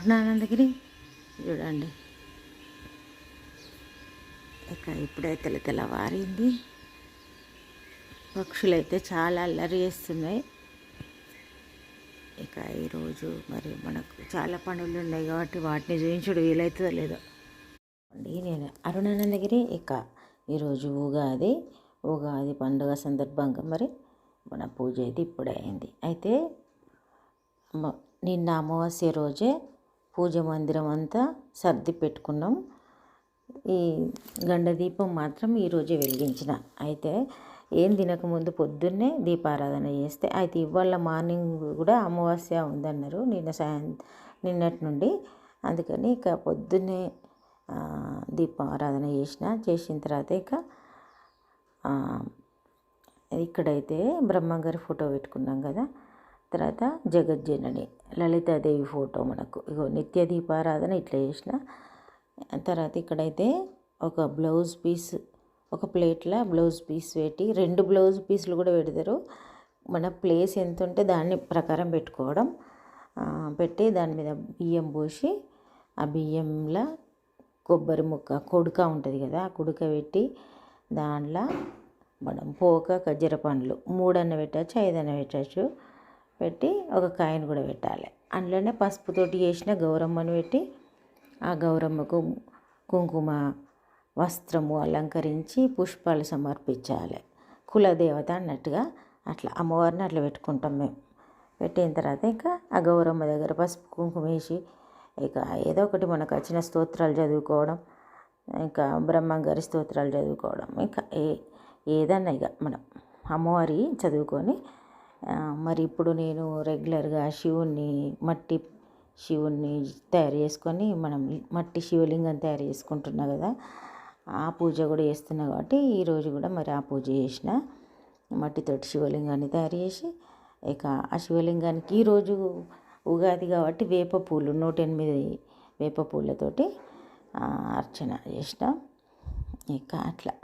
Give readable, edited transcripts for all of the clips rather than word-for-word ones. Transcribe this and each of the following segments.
అరుణానందగిరి చూడండి. ఇక ఇప్పుడే తెల్లవారింది. పక్షులైతే చాలా అల్లరి చేస్తున్నాయి. ఇక ఈరోజు మరి మనకు చాలా పనులు ఉన్నాయి కాబట్టి వాటిని చూపించడం వీలవుతుందో లేదో అండి. నేను అరుణానందగిరి. ఇక ఈరోజు ఉగాది పండుగ సందర్భంగా మరి మన పూజ అయితే ఇప్పుడే అయింది. అయితే నిన్న అమావాస్య రోజే పూజ మందిరం అంతా సర్ది పెట్టుకున్నాం. ఈ గండదీపం మాత్రం ఈరోజే వెలిగించిన. అయితే ఏం తినకముందు పొద్దున్నే దీపారాధన చేస్తే, అయితే ఇవాళ మార్నింగ్ కూడా అమావాస్య ఉందన్నారు నిన్నటి నుండి. అందుకని ఇక పొద్దున్నే దీపారాధన చేసిన తర్వాత ఇక ఇక్కడైతే బ్రహ్మంగారి ఫోటో పెట్టుకున్నాం కదా. తర్వాత జగజ్జనని లలితాదేవి ఫోటో మనకు ఇగో నిత్య దీపారాధన ఇట్లా చేసిన. తర్వాత ఇక్కడైతే ఒక బ్లౌజ్ పీస్, ఒక ప్లేట్లో బ్లౌజ్ పీస్ పెట్టి, 2 బ్లౌజ్ పీసులు కూడా పెడతారు. మన ప్లేస్ ఎంత ఉంటే దాన్ని ప్రకారం పెట్టుకోవడం. పెట్టి దాని మీద బియ్యం పోసి, ఆ బియ్యంలో కొబ్బరి ముక్క కొడుక ఉంటుంది కదా, ఆ కుడుక పెట్టి దాంట్లో మనం పోక ఖర్జూర పండ్లు 3 అన్న పెట్టచ్చు, 5 అన్న పెట్టచ్చు. పెట్టి ఒక కాయను కూడా పెట్టాలి. అందులోనే పసుపుతోటి చేసిన గౌరమ్మను పెట్టి, ఆ గౌరమ్మకు కుంకుమ వస్త్రము అలంకరించి పుష్పాలు సమర్పించాలి. కులదేవత అన్నట్టుగా అట్లా అమ్మవారిని అట్లా పెట్టుకుంటాం మేము. పెట్టిన తర్వాత ఇంకా ఆ గౌరమ్మ దగ్గర పసుపు కుంకుమ వేసి ఇక ఏదో ఒకటి మనకు వచ్చిన స్తోత్రాలు చదువుకోవడం, ఇంకా బ్రహ్మంగారి స్తోత్రాలు చదువుకోవడం, ఇంకా ఏదన్నా ఇక మనం అమ్మవారి చదువుకొని మరి ఇప్పుడు నేను రెగ్యులర్గా మట్టి శివుణ్ణి తయారు చేసుకొని మనం మట్టి శివలింగం తయారు చేసుకుంటున్నా కదా, ఆ పూజ కూడా చేస్తున్నా కాబట్టి ఈరోజు కూడా మరి ఆ పూజ చేసిన. మట్టితోటి శివలింగాన్ని తయారు చేసి ఇక ఆ శివలింగానికి ఈరోజు ఉగాది కాబట్టి వేప పూలు 108 వేప పూలతోటి అర్చన చేసిన. ఇక అట్లా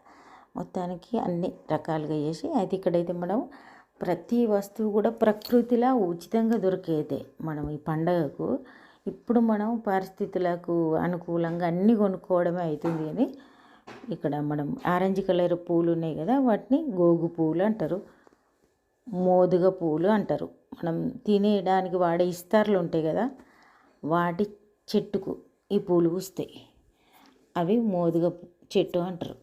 మొత్తానికి అన్ని రకాలుగా చేసి, అయితే ఇక్కడైతే మనం ప్రతి వస్తువు కూడా ప్రకృతిలా ఉచితంగా దొరికేదే. మనం ఈ పండగకు ఇప్పుడు మనం పరిస్థితులకు అనుకూలంగా అన్నీ కొనుక్కోవడమే అవుతుంది. కానీ ఇక్కడ మనం ఆరెంజ్ కలర్ పూలు ఉన్నాయి కదా, వాటిని గోగు పూలు అంటారు, మోదుగ పూలు అంటారు. మనం తినేయడానికి వాడే ఇస్తార్లు ఉంటాయి కదా, వాటి చెట్టుకు ఈ పూలు పూస్తాయి. అవి మోదుగ చెట్టు అంటారు.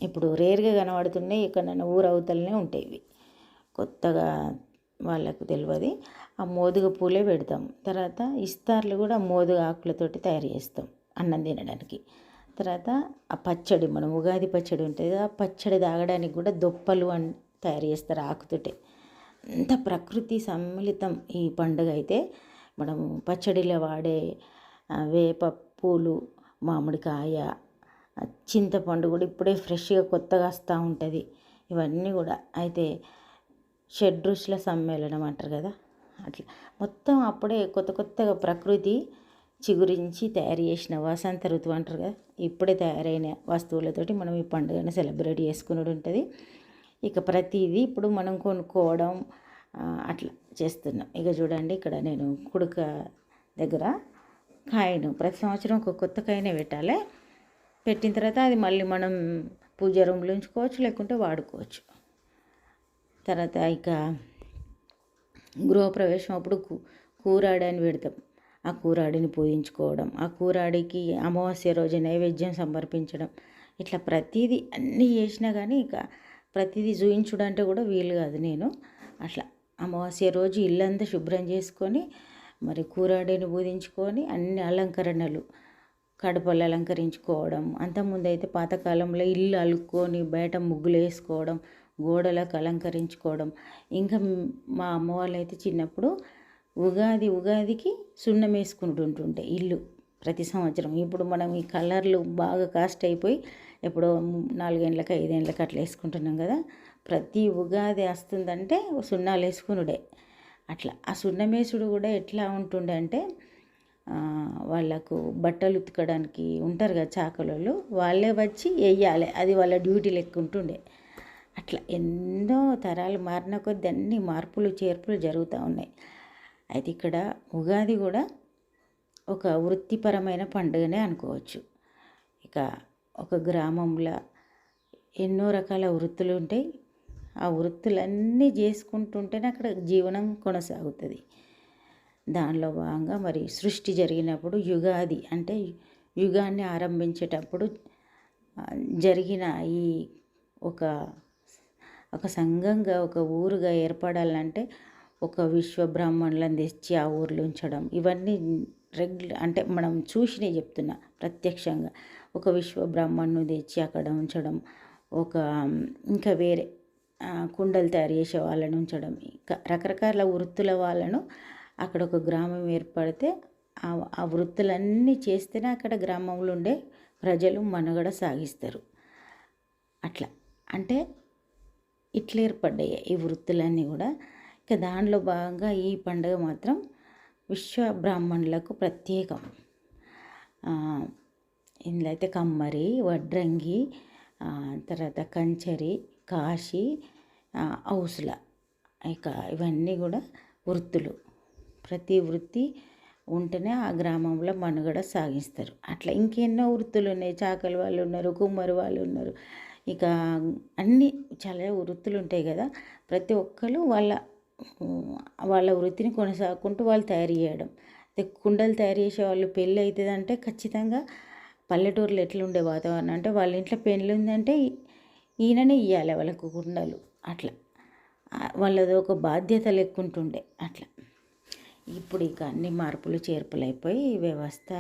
ఇప్పుడు రేర్గా కనబడుతున్నాయి, ఎక్కడైనా ఊరవతలనే ఉంటాయి. ఇవి కొత్తగా వాళ్ళకు తెలియదు. ఆ మోదుగ పూలే పెడతాం. తర్వాత ఇస్తార్లు కూడా మోదుగ ఆకులతోటి తయారు చేస్తాం అన్నం తినడానికి. తర్వాత ఆ పచ్చడి, మనం ఉగాది పచ్చడి ఉంటుంది కదా, ఆ పచ్చడి తాగడానికి కూడా దొప్పలు తయారు చేస్తారు ఆకుతోటే. అంత ప్రకృతి సమ్మిళితం ఈ పండుగ. అయితే మనం పచ్చడిలో వాడే వేప పూలు, మామిడికాయ, చింతపండు కూడా ఇప్పుడే ఫ్రెష్గా కొత్తగా వస్తూ ఉంటుంది. ఇవన్నీ కూడా అయితే షడ్రుచుల సమ్మేళనం అంటారు కదా, అట్లా మొత్తం అప్పుడే కొత్తగా ప్రకృతి చిగురించి తయారు చేసిన వసంత ఋతువు అంటారు కదా, ఇప్పుడే తయారైన వస్తువులతోటి మనం ఈ పండుగను సెలబ్రేట్ చేసుకునేది ఉంటుంది. ఇక ప్రతిదీ ఇప్పుడు మనం కొనుక్కోవడం అట్లా చేస్తున్నాం. ఇక చూడండి, ఇక్కడ నేను కుడుక దగ్గర కాయను ప్రతి సంవత్సరం ఒక కొత్త కాయనే పెట్టాలి. పెట్టిన తర్వాత అది మళ్ళీ మనం పూజ రూమ్లో ఉంచుకోవచ్చు, లేకుంటే వాడుకోవచ్చు. తర్వాత ఇక గృహప్రవేశం అప్పుడు కూరాడని పెడతాం. ఆ కూరాడిని పూజించుకోవడం, ఆ కూరాడికి అమావాస్య రోజు నైవేద్యం సమర్పించడం, ఇట్లా ప్రతిదీ అన్నీ చేసినా కానీ ఇక ప్రతిదీ చూయించుడంటే కూడా వీలు కాదు. నేను అట్లా అమావాస్య రోజు ఇల్లంతా శుభ్రం చేసుకొని మరి కూరాడిని పూజించుకొని అన్ని అలంకరణలు, కడపలు అలంకరించుకోవడం. అంతకుముందు అయితే పాతకాలంలో ఇల్లు అలుక్కొని బయట ముగ్గులు వేసుకోవడం, గోడలకు అలంకరించుకోవడం. ఇంకా మా అమ్మ వాళ్ళు అయితే చిన్నప్పుడు ఉగాదికి సున్నం వేసుకుంటుంటుంటే ఇల్లు ప్రతి సంవత్సరం. ఇప్పుడు మనం ఈ కలర్లు బాగా కాస్ట్ అయిపోయి ఎప్పుడో 4 ఏళ్ళకి 5 ఏళ్ళకి అట్లా వేసుకుంటున్నాం కదా. ప్రతి ఉగాది వస్తుందంటే సున్నాలు వేసుకునుడే. అట్లా ఆ సున్నమేసుడు కూడా ఎట్లా ఉంటుండే అంటే, వాళ్ళకు బట్టలు ఉతకడానికి ఉంటారు కదా చాకలోళ్ళు, వాళ్ళే వచ్చి వేయాలి, అది వాళ్ళ డ్యూటీ లెక్క ఉంటుండే. అట్లా ఎన్నో తరాలు మారిన కొద్దీ అన్ని మార్పులు చేర్పులు జరుగుతూ ఉన్నాయి. అయితే ఇక్కడ ఉగాది కూడా ఒక వృత్తిపరమైన పండుగనే అనుకోవచ్చు. ఇక ఒక గ్రామంలో ఎన్నో రకాల వృత్తులు ఉంటాయి. ఆ వృత్తులన్నీ చేసుకుంటుంటేనే అక్కడ జీవనం కొనసాగుతుంది. దానిలో భాగంగా మరి సృష్టి జరిగినప్పుడు యుగాది అంటే యుగాన్ని ఆరంభించేటప్పుడు జరిగిన ఈ ఒక ఒక సంఘంగా ఒక ఊరుగా ఏర్పడాలంటే ఒక విశ్వ బ్రాహ్మణులను తెచ్చి ఆ ఊర్లో ఉంచడం, ఇవన్నీ అంటే మనం చూసినవి చెప్తున్నా ప్రత్యక్షంగా. ఒక విశ్వ బ్రాహ్మణ్ణు తెచ్చి అక్కడ ఉంచడం, ఇంకా వేరే కుండలు తయారు చేసే వాళ్ళని ఉంచడం, ఇంకా రకరకాల వృత్తుల వాళ్ళను అక్కడ ఒక గ్రామం ఏర్పడితే ఆ వృత్తులన్నీ చేస్తేనే అక్కడ గ్రామంలో ఉండే ప్రజలు మనుగడ సాగిస్తారు. అట్లా అంటే ఇట్లా ఏర్పడ్డాయి ఈ వృత్తులన్నీ కూడా. ఇక దానిలో భాగంగా ఈ పండుగ మాత్రం విశ్వ బ్రాహ్మణులకు ప్రత్యేకం. ఇందులో అయితే కమ్మరి, వడ్రంగి, తర్వాత కంచరి, కాశీ, ఔసుల, ఇక ఇవన్నీ కూడా వృత్తులు. ప్రతి వృత్తి ఉంటేనే ఆ గ్రామంలో మనుగడ సాగిస్తారు. అట్లా ఇంకెన్నో వృత్తులు ఉన్నాయి. చాకలి వాళ్ళు ఉన్నారు, కుమ్మరి వాళ్ళు ఉన్నారు, ఇక అన్నీ చాలా వృత్తులు ఉంటాయి కదా. ప్రతి ఒక్కరు వాళ్ళ వృత్తిని కొనసాగుకుంటూ వాళ్ళు తయారు చేయడం. కుండలు తయారు చేసే వాళ్ళు పెళ్ళి అవుతుందంటే ఖచ్చితంగా పల్లెటూరులో ఎట్లుండే వాతావరణం అంటే వాళ్ళ ఇంట్లో పెళ్ళి ఉందంటే ఈయననే ఇవ్వాలి వాళ్ళకు కుండలు. అట్లా వాళ్ళది ఒక బాధ్యత లెక్కుంటుండే. అట్లా ఇప్పుడు ఇక అన్ని మార్పులు చేర్పులు అయిపోయి వ్యవస్థ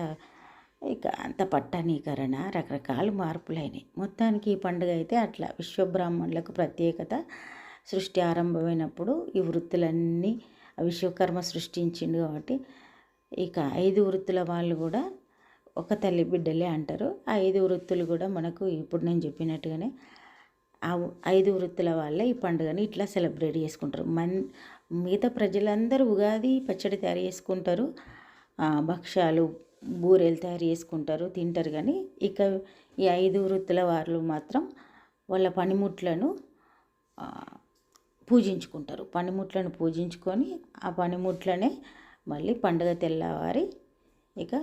ఇక అంత పట్టణీకరణ రకరకాల మార్పులైనాయి. మొత్తానికి ఈ పండుగ అయితే అట్లా విశ్వబ్రాహ్మణులకు ప్రత్యేకత. సృష్టి ఆరంభమైనప్పుడు ఈ వృత్తులన్నీ విశ్వకర్మ సృష్టించిండు కాబట్టి ఇక 5 వృత్తుల వాళ్ళు కూడా ఒక తల్లి బిడ్డలే అంటారు. ఆ 5 వృత్తులు కూడా మనకు ఇప్పుడు నేను చెప్పినట్టుగానే ఆ 5 వృత్తుల వాళ్ళే ఈ పండుగని ఇట్లా సెలబ్రేట్ చేసుకుంటారు. మిగతా ప్రజలందరూ ఉగాది పచ్చడి తయారు చేసుకుంటారు, భక్ష్యాలు బూరెలు తయారు చేసుకుంటారు, తింటారు. కానీ ఇక ఈ 5 వృత్తుల వాళ్ళు మాత్రం వాళ్ళ పనిముట్లను పూజించుకుంటారు. పనిముట్లను పూజించుకొని ఆ పనిముట్లనే మళ్ళీ పండుగ తెల్లవారి ఇక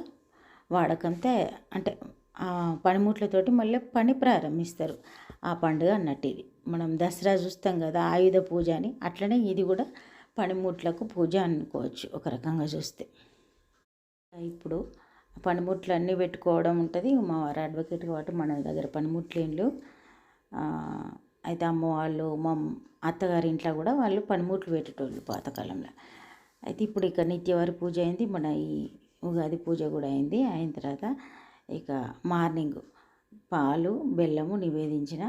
వాడకంతే అంటే ఆ పనిముట్లతోటి మళ్ళీ పని ప్రారంభిస్తారు. ఆ పండుగ అన్నట్టు ఇది. మనం దసరా చూస్తాం కదా ఆయుధ పూజ అని, అట్లనే ఇది కూడా పనిముట్లకు పూజ అనుకోవచ్చు ఒక రకంగా చూస్తే. ఇప్పుడు పనిముట్లు అన్నీ పెట్టుకోవడం ఉంటుంది. మా వారు అడ్వకేట్ కాబట్టి మన దగ్గర పనిముట్లేళ్ళు అయితే అమ్మవాళ్ళు మా అత్తగారి ఇంట్లో కూడా వాళ్ళు పనిముట్లు పెట్టేటోళ్ళు పాతకాలంలో. అయితే ఇప్పుడు ఇక నిత్యవారి పూజ అయింది, మన ఈ ఉగాది పూజ కూడా అయింది. అయిన తర్వాత ఇక మార్నింగ్ పాలు బెల్లము నివేదించిన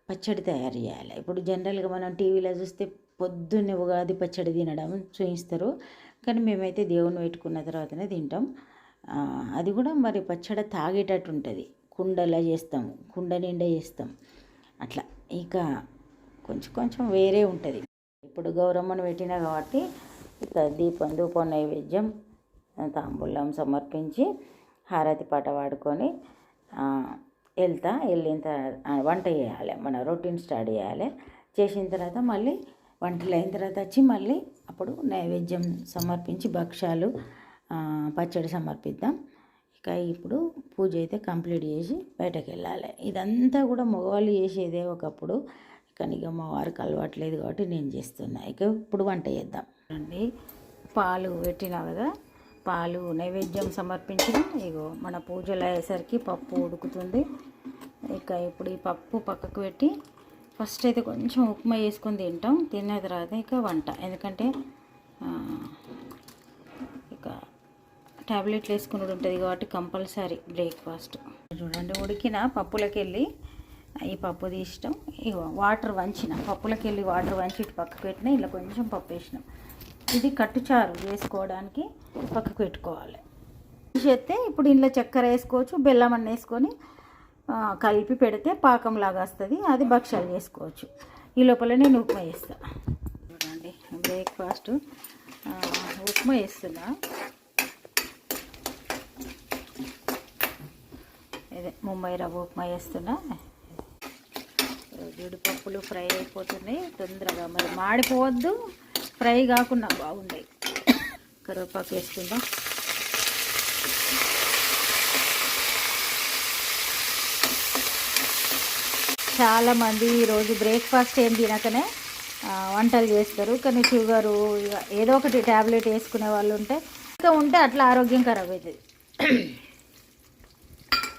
పచ్చడి తయారు చేయాలి. ఇప్పుడు జనరల్గా మనం టీవీలో చూస్తే పొద్దున్నే ఉగాది పచ్చడి తినడం చూపిస్తారు, కానీ మేమైతే దేవుని పెట్టుకున్న తర్వాతనే తింటాం. అది కూడా మరి పచ్చడి తాగేటట్టు ఉంటుంది. కుండలా చేస్తాము, కుండ నిండా చేస్తాం. అట్లా ఇక కొంచెం వేరే ఉంటుంది. ఇప్పుడు గౌరమ్మను పెట్టినా కాబట్టి ఇక దీపం ధూపం నైవేద్యం తాంబూలం సమర్పించి హారతి పాట పాడుకొని వెళ్ళిన తర్వాత వంట చేయాలి. మన రొటీన్ స్టార్ట్ చేయాలి. చేసిన తర్వాత మళ్ళీ వంటలు అయిన తర్వాత వచ్చి మళ్ళీ అప్పుడు నైవేద్యం సమర్పించి భక్ష్యాలు పచ్చడి సమర్పిద్దాం. ఇక ఇప్పుడు పూజ అయితే కంప్లీట్ చేసి బయటకు వెళ్ళాలి. ఇదంతా కూడా మగవాళ్ళు చేసేదే ఒకప్పుడు, కానీ ఇక మా వారికి అలవాట్లేదు కాబట్టి నేను చేస్తున్నా. ఇక ఇప్పుడు వంట చేద్దాం అండి. పాలు పెట్టినా కదా, పాలు నైవేద్యం సమర్పించిన ఇగో మన పూజలు అయ్యేసరికి పప్పు ఉడుకుతుంది. ఇక ఇప్పుడు ఈ పప్పు పక్కకు పెట్టి ఫస్ట్ అయితే కొంచెం ఉప్మా వేసుకొని తింటాం. తిన్న తర్వాత ఇక వంట, ఎందుకంటే ఇక ట్యాబ్లెట్లు వేసుకున్నది ఉంటుంది కాబట్టి కంపల్సరీ బ్రేక్ఫాస్ట్. చూడండి ఉడికిన పప్పులకి వెళ్ళి ఈ పప్పు తీసినాం. ఇక వాటర్ వంచిన పప్పులకి వెళ్ళి వాటర్ వంచి ఇటు పక్కకు పెట్టినా, ఇలా కొంచెం పప్పు వేసినాం. ఇది కట్టుచారు వేసుకోవడానికి పక్కకు పెట్టుకోవాలి. చేస్తే ఇప్పుడు ఇంట్లో చక్కెర వేసుకోవచ్చు, బెల్లం అన్న వేసుకొని కలిపి పెడితే పాకంలాగా వస్తుంది. అది భక్ష్యాలు చేసుకోవచ్చు. ఈ లోపల నేను ఉప్మా చేస్తాను. చూడండి బ్రేక్ఫాస్ట్ ఉప్మా వేస్తున్నా. ఇదే ముంబై రవ్వ ఉప్మా వేస్తున్నా. జీడిపప్పులు ఫ్రై అయిపోతున్నాయి తొందరగా, మరి మాడిపోవద్దు, ఫ్రై కాకుండా బాగుంటాయి. కరివేపాకు వేసుకుందాం. చాలామంది ఈరోజు బ్రేక్ఫాస్ట్ ఏం తినకనే వంటలు చేస్తారు. కానీ షుగరు ఏదో ఒకటి ట్యాబ్లెట్ వేసుకునే వాళ్ళు ఉంటే అట్లా ఆరోగ్యం ఖరాబ్ అవుతుంది.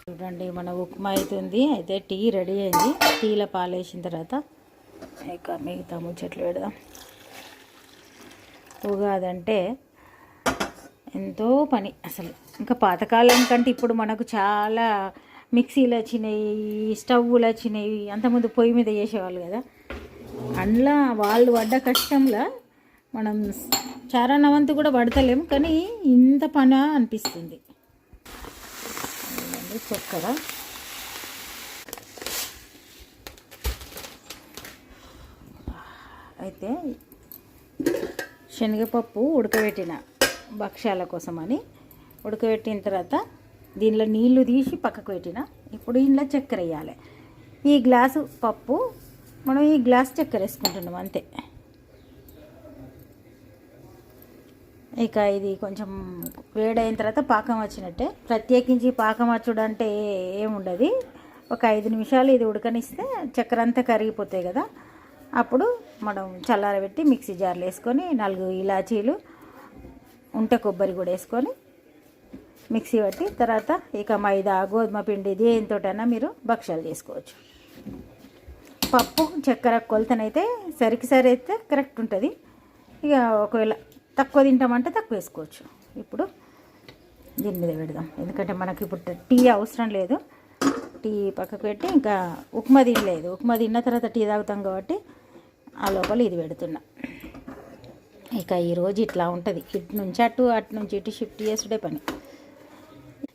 చూడండి మన ఉప్మా అవుతుంది. అయితే టీ రెడీ అయింది. టీలో పాలు వేసిన తర్వాత ఇక మిగతా ముచ్చట్లు పెడదాం. ఉగాదంటే ఎంతో పని అసలు. ఇంకా పాతకాలం కంటే ఇప్పుడు మనకు చాలా మిక్సీలు వచ్చినాయి, స్టవ్లు వచ్చినాయి. అంతకుముందు పొయ్యి మీద చేసేవాళ్ళు కదా. అందులో వాళ్ళు పడ్డ కష్టంలో మనం చారణవంతు కూడా పడతలేము, కానీ ఇంత పని అనిపిస్తుంది. చక్కెర, అయితే శనగపప్పు ఉడకబెట్టిన భక్ష్యాల కోసమని ఉడకబెట్టిన తర్వాత దీనిలో నీళ్లు తీసి పక్కకు పెట్టిన. ఇప్పుడు ఇంట్లో చక్కెర వేయాలి. ఈ గ్లాసు పప్పు మనం ఈ గ్లాస్ చక్కెర వేసుకుంటున్నాం అంతే. ఇక ఇది కొంచెం వేడైన తర్వాత పాకం వచ్చినట్టే. ప్రత్యేకించి పాకం వచ్చుడు అంటే ఏముండదు. ఒక 5 నిమిషాలు ఇది ఉడకనిస్తే చక్కెర అంతా కరిగిపోతాయి కదా. అప్పుడు మనం చల్లారబెట్టి మిక్సీ జార్లో వేసుకొని 4 ఇలాచీలు ఉంటే కొబ్బరి కూడా వేసుకొని మిక్సీ పట్టి తర్వాత ఇక మైదా, గోధుమ పిండి దేనితోటైనా మీరు భక్ష్యాలు చేసుకోవచ్చు. పప్పు చక్కెర కొలతనైతే సరి అయితే కరెక్ట్ ఉంటుంది. ఇక ఒకవేళ తక్కువ తింటామంటే తక్కువ వేసుకోవచ్చు. ఇప్పుడు దీని మీద పెడదాం, ఎందుకంటే మనకి ఇప్పుడు టీ అవసరం లేదు. టీ పక్కకు పెట్టి ఇంకా ఉప్మా తినలేదు. ఉప్మా తిన్న తర్వాత టీ తాగుతాం కాబట్టి ఆ లోపల ఇది పెడుతున్నా. ఇక ఈరోజు ఇట్లా ఉంటుంది. ఇటు నుంచి అటు నుంచి ఇటు షిఫ్ట్ చేసుడే పని.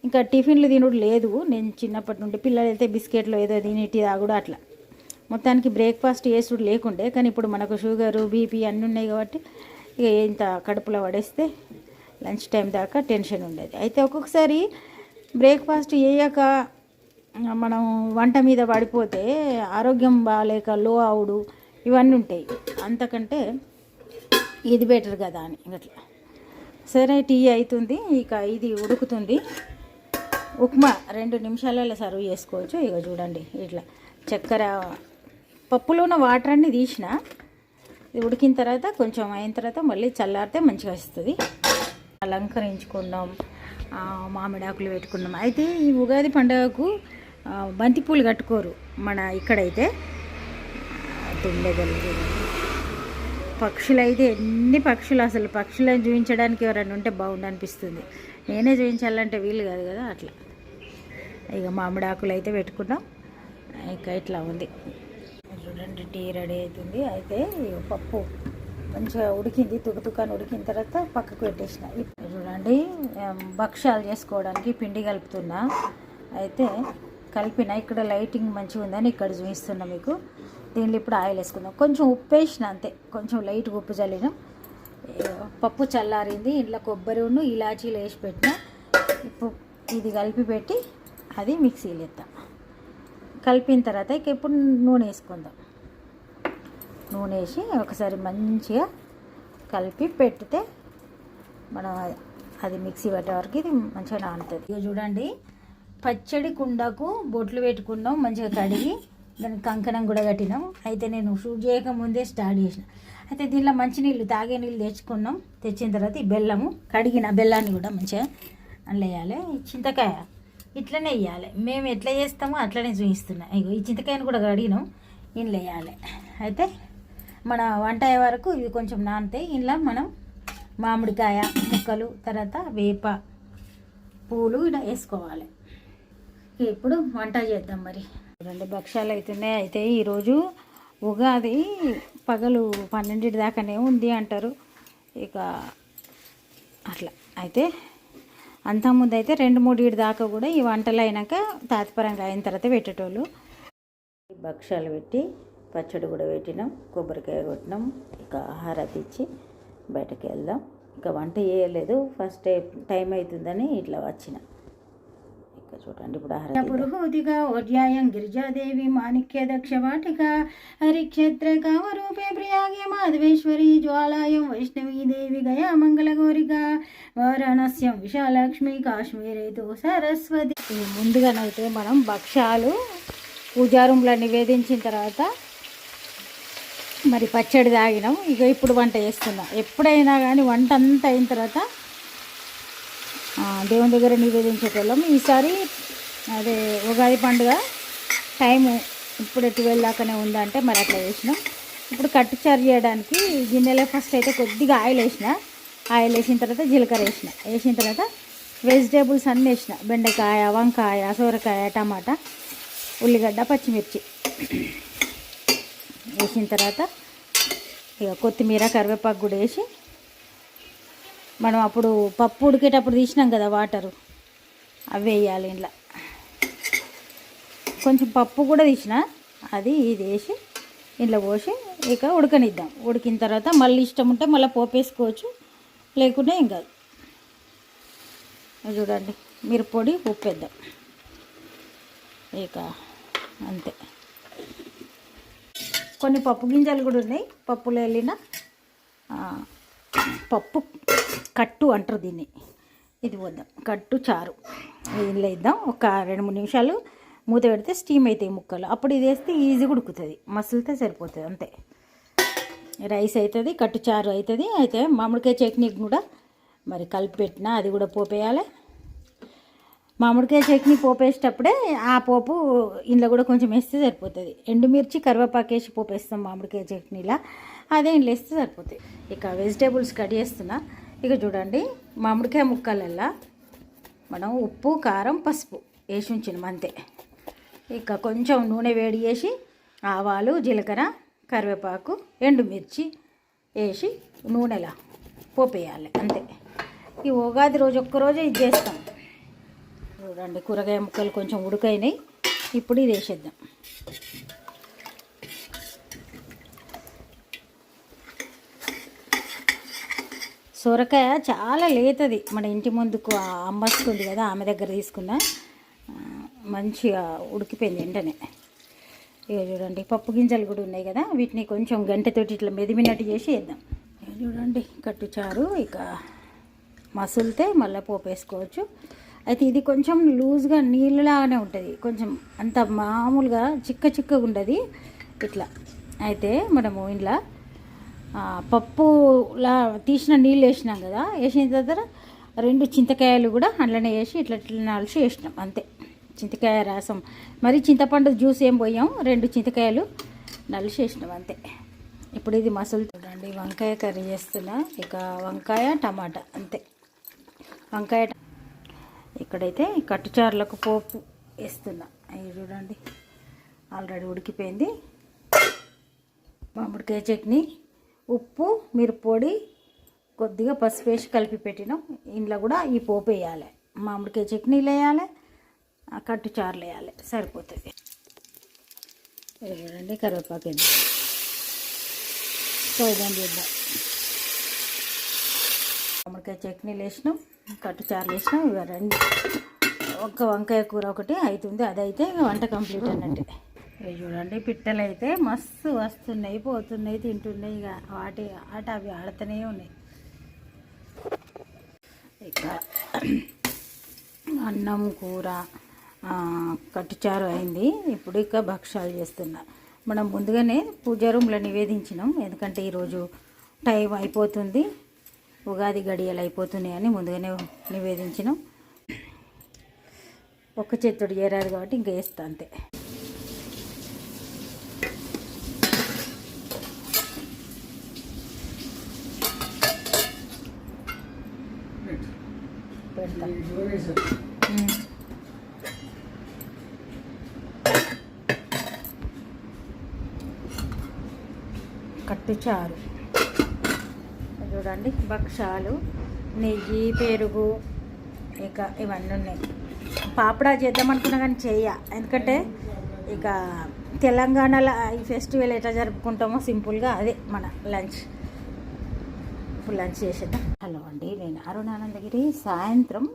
ఇంకా టిఫిన్లు తినుడు లేదు. నేను చిన్నప్పటి నుండి పిల్లలు అయితే బిస్కెట్లు ఏదో తిని టీ తాగుడు అట్లా మొత్తానికి బ్రేక్ఫాస్ట్ చేసుడు లేకుండే. కానీ ఇప్పుడు మనకు షుగరు, బీపీ అన్నీ ఉన్నాయి కాబట్టి ఇక ఇంత కడుపులో పడేస్తే లంచ్ టైం దాకా టెన్షన్ ఉండేది. అయితే ఒక్కొక్కసారి బ్రేక్ఫాస్ట్ చేయక మనం వంట మీద పడిపోతే ఆరోగ్యం బాగాలేక లో అవుడు ఇవన్నీ ఉంటాయి. అంతకంటే ఇది బెటర్ కదా అని అట్లా. సరే టీ అవుతుంది. ఇక ఇది ఉడుకుతుంది. ఉప్మా 2 నిమిషాలలో సర్వ్ చేసుకోవచ్చు. ఇక చూడండి ఇట్లా చక్కెర పప్పులో ఉన్న వాటర్ అన్నీ తీసిన. ఇది ఉడికిన తర్వాత కొంచెం అయిన తర్వాత మళ్ళీ చల్లారితే మంచిగా వస్తుంది. అలంకరించుకున్నాం, మామిడాకులు పెట్టుకున్నాం. అయితే ఈ ఉగాది పండుగకు బంతిపూలు కట్టుకోరు మన ఇక్కడైతే. తుండగలు పక్షులు అయితే ఎన్ని పక్షులు, అసలు పక్షులను చూపించడానికి ఎవరైనా ఉంటే బాగుండు అనిపిస్తుంది. నేనే చూపించాలంటే వీలు కాదు కదా అట్లా. ఇక మామిడాకులు అయితే పెట్టుకున్నాం. ఇక ఇట్లా ఉంది చూడండి. టీ రెడీ అవుతుంది. అయితే పప్పు మంచిగా ఉడికింది, తుకతుకాని ఉడికిన తర్వాత పక్కకు పెట్టేసిన. ఇప్పుడు చూడండి భక్ష్యాలు చేసుకోవడానికి పిండి కలుపుతున్నా. అయితే కలిపిన ఇక్కడ లైటింగ్ మంచిగా ఉందని ఇక్కడ చూపిస్తున్నా మీకు. దీనిలో ఇప్పుడు ఆయిల్ వేసుకుందాం. కొంచెం ఉప్పు వేసిన అంతే, కొంచెం లైట్గా ఉప్పు చల్లినాం. పప్పు చల్లారింది. ఇంట్లో కొబ్బరి ఉన్న ఇలాచీలు వేసి పెట్టిన. ఇప్పుడు ఇది కలిపి పెట్టి అది మిక్సీలో వేద్దాం. కలిపిన తర్వాత ఇక ఇప్పుడు నూనె వేసుకుందాం. నూనె వేసి ఒకసారి మంచిగా కలిపి పెడితే మనం అది మిక్సీ పట్టే వరకు ఇది మంచిగా నానుతుంది. ఇక చూడండి పచ్చడి కుండకు బొట్లు పెట్టుకున్నాం. మంచిగా కడిగి దానికి కంకణం కూడా కట్టినాం. అయితే నేను షూట్ చేయకముందే స్టార్ట్ చేసిన. అయితే దీనిలో మంచినీళ్ళు, తాగే నీళ్ళు తెచ్చుకున్నాం. తెచ్చిన తర్వాత ఈ బెల్లము, కడిగిన బెల్లాన్ని కూడా మంచిగా అందులో వేయాలి. చింతకాయ ఇట్లనే వేయాలి. మేము ఎట్లా చేస్తామో అట్లనే చూపిస్తున్నాం. ఇగో ఈ చింతకాయను కూడా కడిగినాం, ఇందులో వేయాలి. అయితే మన వంట అయ్యే వరకు ఇవి కొంచెం నానుతాయి. ఇందులో మనం మామిడికాయ ముక్కలు, తర్వాత వేప పూలు ఇలా వేసుకోవాలి. ఇప్పుడు వంట చేద్దాం. మరి 2 భక్ష్యాలు అవుతున్నాయి. అయితే ఈరోజు ఉగాది పగలు 12 దాకానే ఉంది అంటారు. ఇక అట్లా అయితే అంతకుముందు అయితే 2-3 దాకా కూడా ఈ వంటలు అయినాక తాత్పరంగా అయిన తర్వాత పెట్టేటోళ్ళు. భక్ష్యాలు పెట్టి పచ్చడి కూడా పెట్టినాం, కొబ్బరికాయ కొట్టినాం. ఇక హారతి ఇచ్చి బయటకు వెళ్దాం. ఇక వంట చేయలేదు, ఫస్ట్ టైం అవుతుందని ఇట్లా వచ్చిన. ఇక చూడండి ఇప్పుడు హారతి. పురుహూతిగా ఓర్యాయం గిరిజాదేవి మాణిక్య దక్ష వాటిక హరిక్షేత్ర కామరూపే ప్రియాగే మాధవేశ్వరి జ్వాలాయం వైష్ణవీ దేవి గయా మంగళ గౌరిక వారణాస్యం విశాలక్ష్మి కాశ్మీరేతో సరస్వతి. ముందుగానైతే మనం భక్ష్యాలు పూజా రూమ్లో నివేదించిన తర్వాత మరి పచ్చడి తాగినాం. ఇక ఇప్పుడు వంట చేస్తున్నాం. ఎప్పుడైనా కానీ వంట అంతా అయిన తర్వాత దేవుని దగ్గర నివేదించేటోళ్ళం. ఈసారి అదే ఉగాది పండుగ టైము ఇప్పుడు 12 దాకానే ఉందంటే మరి అట్లా చేసినాం. ఇప్పుడు కట్టుచారు చేయడానికి గిన్నెలో ఫస్ట్ అయితే కొద్దిగా ఆయిల్ వేసిన తర్వాత జీలకర్ర వేసిన తర్వాత వెజిటేబుల్స్ అన్నీ వేసిన. బెండకాయ, వంకాయ, సొరకాయ, టమాటా, ఉల్లిగడ్డ, పచ్చిమిర్చి వేసిన తర్వాత ఇక కొత్తిమీర, కరివేపాకు కూడా వేసి మనం అప్పుడు పప్పు ఉడికేటప్పుడు తీసినాం కదా వాటరు, అవి వేయాలి. ఇంట్లో కొంచెం పప్పు కూడా తీసిన, అది ఇది వేసి ఇంట్లో పోసి ఇక ఉడకనిద్దాం. ఉడికిన తర్వాత మళ్ళీ ఇష్టం ఉంటే మళ్ళీ పోపు వేసుకోవచ్చు, లేకుంటే ఏం కాదు. చూడండి, మిరప్పొడి, ఉప్పు వేద్దాం. ఇక అంతే. కొన్ని పప్పు గింజలు కూడా ఉన్నాయి. పప్పులో వెళ్ళిన పప్పు కట్టు అంటారు దీన్ని. ఇది వద్దాం, కట్టు చారు ఇందులో వేద్దాం. ఒక 2-3 నిమిషాలు మూత పెడితే స్టీమ్ అవుతాయి ముక్కలు. అప్పుడు ఇది వేస్తే ఈజీగా ఉడుకుతుంది, మసులితే సరిపోతుంది అంతే. రైస్ అవుతుంది, కట్టు చారు అవుతుంది. అయితే మామిడికాయ చట్నీ కూడా మరి కలిపి పెట్టిన, అది కూడా పోపేయాలి. మామిడికాయ చట్నీ పోపేసేటప్పుడే ఆ పోపు ఇంట్లో కూడా కొంచెం వేస్తే సరిపోతుంది. ఎండుమిర్చి, కరివేపాకు వేసి పోపేస్తాం మామిడికాయ చట్నీలా, అదే ఇంట్లో వేస్తే సరిపోతుంది. ఇక వెజిటేబుల్స్ కట్ చేస్తున్నా. ఇక చూడండి, మామిడికాయ ముక్కలల్లా మనం ఉప్పు, కారం, పసుపు వేసి ఉంచినాం అంతే. ఇక కొంచెం నూనె వేడి చేసి ఆవాలు, జీలకర్ర, కరివేపాకు, ఎండుమిర్చి వేసి నూనెలా పోపేయాలి అంతే. ఈ ఉగాది రోజు ఒక్కరోజే ఇది చేస్తాం. చూడండి, కూరగాయ ముక్కలు కొంచెం ఉడికైనాయి. ఇప్పుడు ఇది వేసేద్దాం. సొరకాయ చాలా లేతది. మన ఇంటి ముందుకు అమ్మస్తుంది కదా, ఆమె దగ్గర తీసుకున్నా, మంచిగా ఉడికిపోయింది వెంటనే. ఇక చూడండి, పప్పు గింజలు కూడా ఉన్నాయి కదా, వీటిని కొంచెం గంటతోటి ఇట్లా మెదిమినట్టు చేసి వేద్దాం. చూడండి, కట్టు చారు ఇక మసులితే మళ్ళీ పోపు వేసుకోవచ్చు. అయితే ఇది కొంచెం లూజ్గా నీళ్ళలాగానే ఉంటుంది, కొంచెం అంత మామూలుగా చిక్కగా ఉండదు ఇట్లా. అయితే మనము ఇంట్లో పప్పులా తీసిన నీళ్ళు వేసినాం కదా, వేసిన తర్వాత 2 చింతకాయలు కూడా అందులోనే వేసి ఇట్లా నలిసి వేసినాం అంతే. చింతకాయ రసం, మరి చింతపండు జ్యూస్ ఏం పోయాం, 2 చింతకాయలు నలిసి వేసినాం అంతే. ఇప్పుడు ఇది మసులు. చూడండి, వంకాయ కర్రీ చేస్తున్నా. ఇక వంకాయ, టమాటా అంతే. వంకాయ ఇక్కడైతే కట్టుచారులకు పోపు వేస్తున్నా. అవి చూడండి, ఆల్రెడీ ఉడికిపోయింది. మామిడికాయ చట్నీ, ఉప్పు, మిరప్పొడి, కొద్దిగా పసుపు వేసి కలిపి పెట్టినాం. ఇంట్లో కూడా ఈ పోపు వేయాలి, మామిడికాయ చట్నీలు వేయాలి, కట్టు చారులు వేయాలి, సరిపోతుంది. చూడండి, కరివేపాకు వేద్దాం, సోయదాం చేద్దాం. మామిడికాయ చట్నీలు వేసినాం, కట్టు చారులు వేసినాం. ఇవి 2, ఒక్క వంకాయ కూర ఒకటి అవుతుంది. అదైతే వంట కంప్లీట్ అన్నట్టే. ఇవి చూడండి, పిట్టలు అయితే మస్తు వస్తున్నాయి, పోతున్నాయి, తింటున్నాయి. ఇక వాటి ఆట అవి ఆడుతూనే ఉన్నాయి. ఇక అన్నం, కూర, కట్టుచారు అయింది. ఇప్పుడు ఇక భక్షాలు చేస్తున్నా. మనం ముందుగానే పూజా రూమ్లో నివేదించినాం, ఎందుకంటే ఈరోజు టైం అయిపోతుంది, ఉగాది గడియలు అయిపోతున్నాయి అని ముందుగానే నివేదించినాం. ఒక్క చేతుడు చేరాదు కాబట్టి ఇంకా వేస్తా అంతే. కట్టుచారు చూడండి, భక్షాలు, నెయ్యి, పెరుగు, ఇక ఇవన్నీ ఉన్నాయి. పాపడా చేద్దామనుకున్నా కానీ ఎందుకంటే ఇక తెలంగాణలో ఈ ఫెస్టివల్ ఎట్లా జరుపుకుంటామో సింపుల్గా అదే మన లంచ్. ఇప్పుడు లంచ్ చేసేద్దాం. హలో అండి, నేను అరుణానందగిరి. సాయంత్రం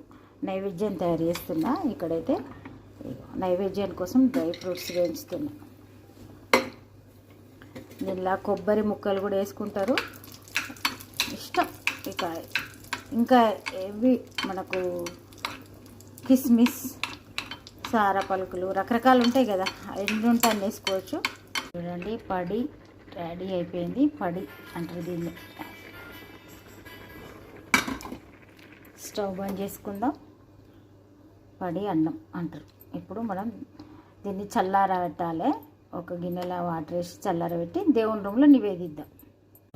నైవేద్యం తయారు చేస్తున్నా. ఇక్కడైతే నైవేద్యం కోసం డ్రై ఫ్రూట్స్ వేయించుతున్నా. దీనిలా కొబ్బరి ముక్కలు కూడా వేసుకుంటారు, ఇష్టం. ఇక ఇంకా ఇవి మనకు కిస్మిస్, సారా పలుకులు రకరకాలు ఉంటాయి కదా, ఎన్ని ఉంటాయి అన్ని వేసుకోవచ్చు. చూడండి పడి రెడీ అయిపోయింది. పడి అంటారు దీన్ని. స్టవ్ బంద్ చేసుకుందాం. పడి అన్నం అంటారు. ఇప్పుడు మనం దీన్ని చల్లారబెట్టాలి. ఒక గిన్నెలో వాటర్ వేసి చల్లారబెట్టి దేవుని రూమ్లో నివేదిద్దాం.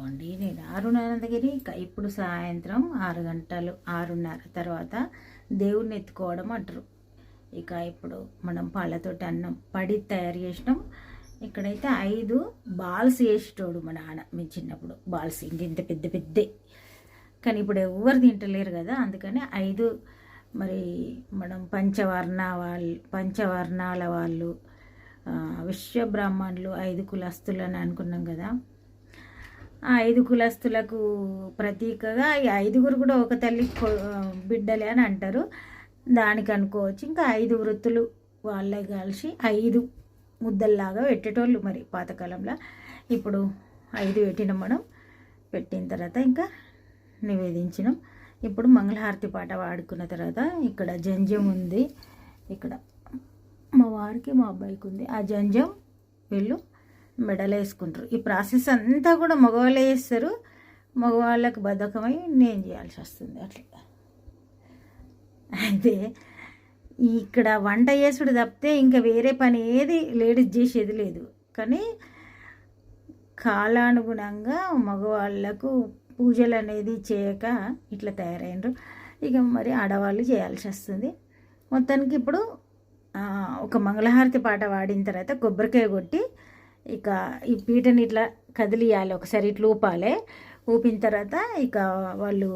అండి నేను ఆరున్నరగిరి. ఇప్పుడు సాయంత్రం 6 గంటలు 6:30 తర్వాత దేవుణ్ణి ఎత్తుకోవడం అంటారు. ఇక ఇప్పుడు మనం పాలతోటి అన్నం పడి తయారు చేసినాం. ఇక్కడైతే 5 బాల్స్ వేసేటోడు మా నాన్న. మేము చిన్నప్పుడు బాల్స్ ఇంత పెద్ద పెద్ద, కానీ ఇప్పుడు ఎవరు తింటలేరు కదా, అందుకని 5 మరి మనం పంచవర్ణాల వాళ్ళు విశ్వబ్రాహ్మణులు 5 కులస్తులు అని అనుకున్నాం కదా. ఆ 5 కులస్తులకు ప్రతీకగా ఈ 5గురు కూడా ఒక తల్లి బిడ్డలే అని అంటారు. దానికి అనుకోవచ్చు. ఇంకా 5 వృత్తులు వాళ్ళే కలిసి 5 ముద్దల్లాగా పెట్టేటోళ్ళు మరి పాతకాలంలో. ఇప్పుడు 5 పెట్టినాం మనం. పెట్టిన తర్వాత ఇంకా నివేదించినాం. ఇప్పుడు మంగళహారతి పాట పాడుకున్న తర్వాత ఇక్కడ జంజం ఉంది. ఇక్కడ మా వారికి మా అబ్బాయికి ఉంది. ఆ జంజం వీళ్ళు మెడలో వేసుకుంటారు. ఈ ప్రాసెస్ అంతా కూడా మగవాళ్ళే చేస్తారు. మగవాళ్ళకు బద్ధకమై నేను చేయాల్సి వస్తుంది అట్లా. అయితే ఇక్కడ వంట చేసుడు తప్పితే ఇంకా వేరే పని ఏది లేడీస్ చేసేది లేదు. కానీ కాలానుగుణంగా మగవాళ్ళకు పూజలు అనేది చేయక ఇట్లా తయారైనరు. ఇక మరి ఆడవాళ్ళు చేయాల్సి వస్తుంది. మొత్తానికి ఇప్పుడు ఒక మంగళహారతి పాట పాడిన తర్వాత కొబ్బరికాయ కొట్టి ఇక ఈ పీటని ఇట్లా కదిలియాలి. ఒకసారి ఇట్లా ఊపాలి. ఊపిన తర్వాత ఇక వాళ్ళు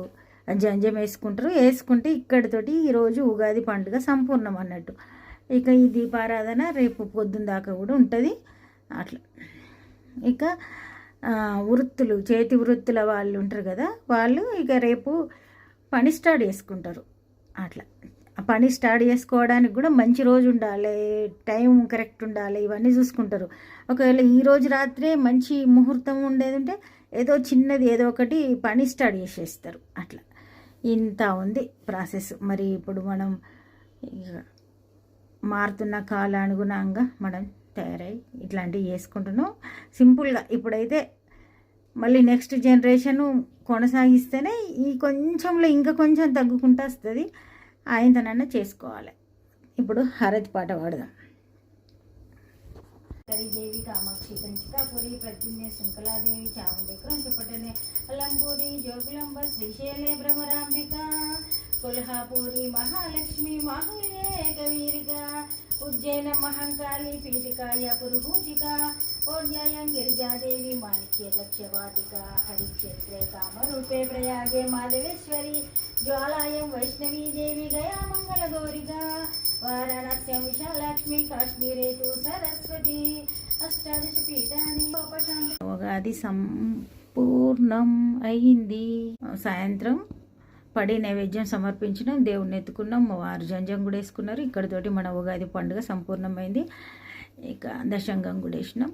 జంజం వేసుకుంటారు. వేసుకుంటే ఇక్కడితోటి ఈరోజు ఉగాది పండుగ సంపూర్ణం అన్నట్టు. ఇక ఈ దీపారాధన రేపు పొద్దున్న దాకా కూడా ఉంటుంది అట్లా. ఇక వృత్తులు చేతి వృత్తుల వాళ్ళు ఉంటారు కదా, వాళ్ళు ఇక రేపు పని స్టార్ట్ చేసుకుంటారు అట్లా. పని స్టార్ట్ చేసుకోవడానికి కూడా మంచి రోజు ఉండాలి, టైం కరెక్ట్ ఉండాలి, ఇవన్నీ చూసుకుంటారు. ఒకవేళ ఈరోజు రాత్రే మంచి ముహూర్తం ఉండేది ఉంటే ఏదో చిన్నది ఏదో ఒకటి పని స్టార్ట్ చేసేస్తారు అట్లా. ఇంత ఉంది ప్రాసెస్. మరి ఇప్పుడు మనం మారుతున్న కాలానుగుణంగా మనం తయారై ఇట్లాంటివి చేసుకుంటున్నాం సింపుల్గా. ఇప్పుడైతే మళ్ళీ నెక్స్ట్ జనరేషను కొనసాగిస్తేనే ఈ కొంచెంలో ఇంకా కొంచెం తగ్గుకుంటూ వస్తుంది. ఆయనతోనన్నా చేసుకోవాలి. ఇప్పుడు హారతి పాట పాడదాం. దేవి కామాక్షి కంచికాపురి ప్రద్యుమ్నే శృంఖలాదేవి చాముండే క్రంచపటనే అలంపూరి జోగులంబ శ్రీశైలే భ్రమరాంబిక కొల్హాపూరి మహాలక్ష్మి మాహుల్యే కవీరిక ఉజ్జయిన మహంకాళి పీఠికాయ పురుహూజిక ఓర్యాయం గిరిజాదేవి మాణిక్య దక్షవాటిక హరిక్షేత్రే కామరూపే ప్రయాగే మాధవేశ్వరి జ్వాలాయం వైష్ణవీ దేవి గయా మంగళ గౌరిగా వారాణస్యం విశాలక్ష్మి కాశ్మీరే తు సరస్వతి అష్టాదశ పీఠాని. ఉగాది సంపూర్ణం అయింది. సాయంత్రం పడి నైవేద్యం సమర్పించినాం, దేవుణ్ణి ఎత్తుకున్నాం, మా వారు జంజం కూడా వేసుకున్నారు. ఇక్కడితోటి మన ఉగాది పండుగ సంపూర్ణమైంది. ఇక దశంగం కూడా వేసినాం.